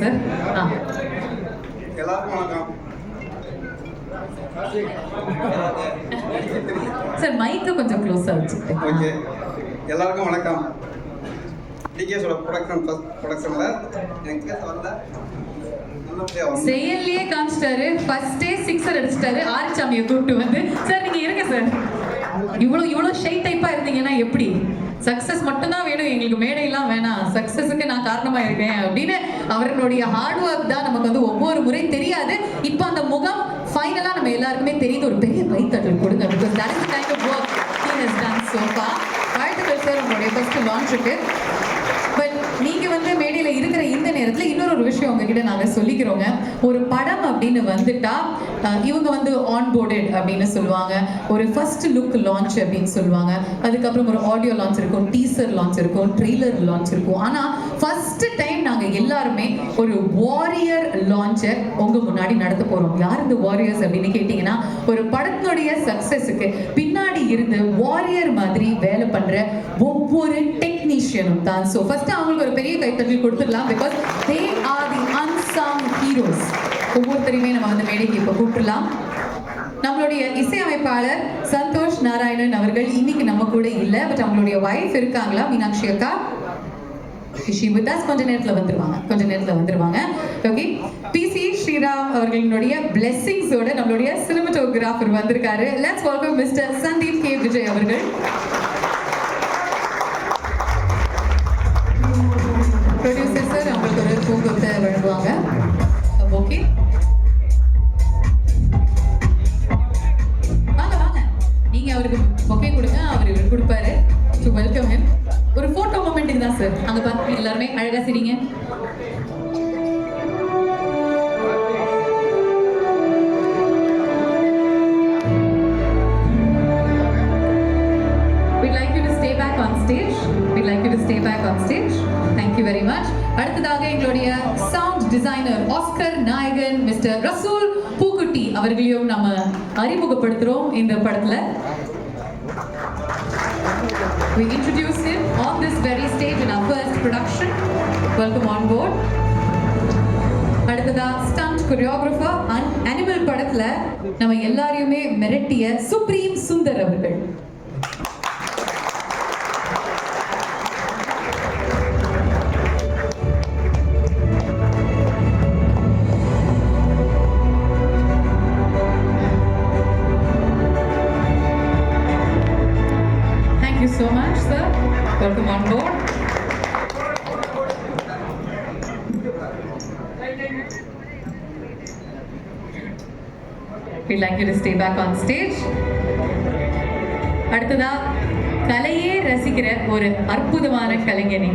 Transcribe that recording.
Sir. எல்லாருக்கும் வணக்கம் sir. மைக்கை கொஞ்சம் க்ளோஸாக வச்சுக்கிட்டேன். ஓகே, எல்லாருக்கும் வணக்கம். டிகேஸோட ப்ரொடக்ஷனில் எனக்கு வரல, செயல்லையே காமிச்சிட்டாரு. ஃபர்ஸ்டே சிக்ஸர் அடிச்சிட்டாரு. ஆரிச்சாமியை கூப்பிட்டு வந்து, சார் நீங்க இருங்க சார், இவ்வளோ ஷை டைப்பா இருந்தீங்கன்னா எப்படி? சக்சஸ் மட்டும்தான் வேணும், எங்களுக்கு மேடையெல்லாம் வேணாம், சக்சஸுக்கு நான் காரணமா இருக்கேன் அப்படின்னு அவர்களுடைய ஹார்ட் ஒர்க் தான் நமக்கு வந்து ஒவ்வொரு முறை தெரியாது. இப்போ அந்த முகம் ஃபைனலா நம்ம எல்லாருக்குமே தெரியுது. ஒரு பெரிய கைத்தட்டல் கொடுங்க. Because that is kind of work he has done so far. வாழ்த்துக்கள் சார் உங்களுடைய ஃபர்ஸ்ட் லான்ச்சுக்கு. பட் நீங்க வந்து மேடையில இருக்கிற இந்த நேரத்துல இன்னொரு விஷயம் உங்ககிட்ட நாங்க சொல்லிக்கிறோங்க. ஒரு படம் அப்படின்னு வந்துட்டா இவங்க வந்து ஆன்போர்டட் அப்படின்னு சொல்லுவாங்க, ஒரு ஃபர்ஸ்ட் லுக் லான்ச் அப்படின்னு சொல்லுவாங்க, அதுக்கப்புறம் ஒரு ஆடியோ லான்ச் இருக்கும், டீசர் லான்ச் இருக்கும், ட்ரெய்லர் லான்ச் இருக்கும். ஆனா ஃபர்ஸ்ட் டைம் நாங்க எல்லாருமே ஒரு வாரியர் லான்ச்சை உங்க முன்னாடி நடத்த போறோம். யார் இந்த வாரியர்ஸ் அப்படின்னு கேட்டீங்கன்னா, ஒரு படத்தினுடைய சக்சஸுக்கு பின்னாடி இருந்து வாரியர் மாதிரி வேலை பண்ற ஒவ்வொரு டெக்னீஷியனும் தான். ஸோ ஃபர்ஸ்ட் அவங்களுக்கு ஒரு பெரிய கைத்தட்டல் கொடுத்துடலாம். Because they are the unsung heroes. ஒவ்வொருத்தரையுமே நம்ம வந்து மேடைக்கு இப்போ கூப்பிடலாம். நம்மளுடைய இசையமைப்பாளர் சந்தோஷ் நாராயணன் அவர்கள் இன்னைக்கு நம்ம கூட இல்லை. பட் அவங்களுடைய வைஃப் இருக்காங்களா, மீனாட்சி அக்கா, கொஞ்ச நேரத்தில் வந்துருவாங்க. ஓகே, பிசி ஸ்ரீராம் அவர்களுடைய பிளெஸிங்ஸோட நம்மளுடைய சினிமாட்டோகிராஃபர் வந்திருக்காரு. Let's welcome mister Sandeep K Vijay அவர்கள். ப்ரொடியூசர் சார் அவங்களுக்கு ஒரு பூங்கொத்தை வழங்குவாங்க. ஓகே, வாங்க நீங்க அவருக்கு பொக்கே கொடுங்க, அவர் இவர் கொடுப்பாரு. To welcome him. ஒரு போட்டோ மொமெண்ட்டுக்கு தான் சார். அங்க பாருங்க, எல்லாருமே அழகா சிரிங்க. We'd like you to stay back on stage. Thank you very much. அடுத்ததாக எங்களுடைய சவுண்ட் டிசைனர் ஆஸ்கர் நாயகன் மிஸ்டர் ரசூல் பூக்குட்டி அவர்களையும் நம்ம அறிமுகப்படுத்துறோம் இந்த படத்துல. We introduce him on this very stage in our first production. Welcome on board. அடுத்ததா ஸ்டண்ட் கொரியோகிராஃபர் அனிமல் படத்துல நம்ம எல்லாரையுமே மிரட்டிய சுப்ரீம் சுந்தர் அவர்கள். So much, sir. Welcome on board. We'd like you to stay back on stage. அடுத்ததா கலையே ரசிக்கிற ஒரு அற்புதமான கலைஞர்.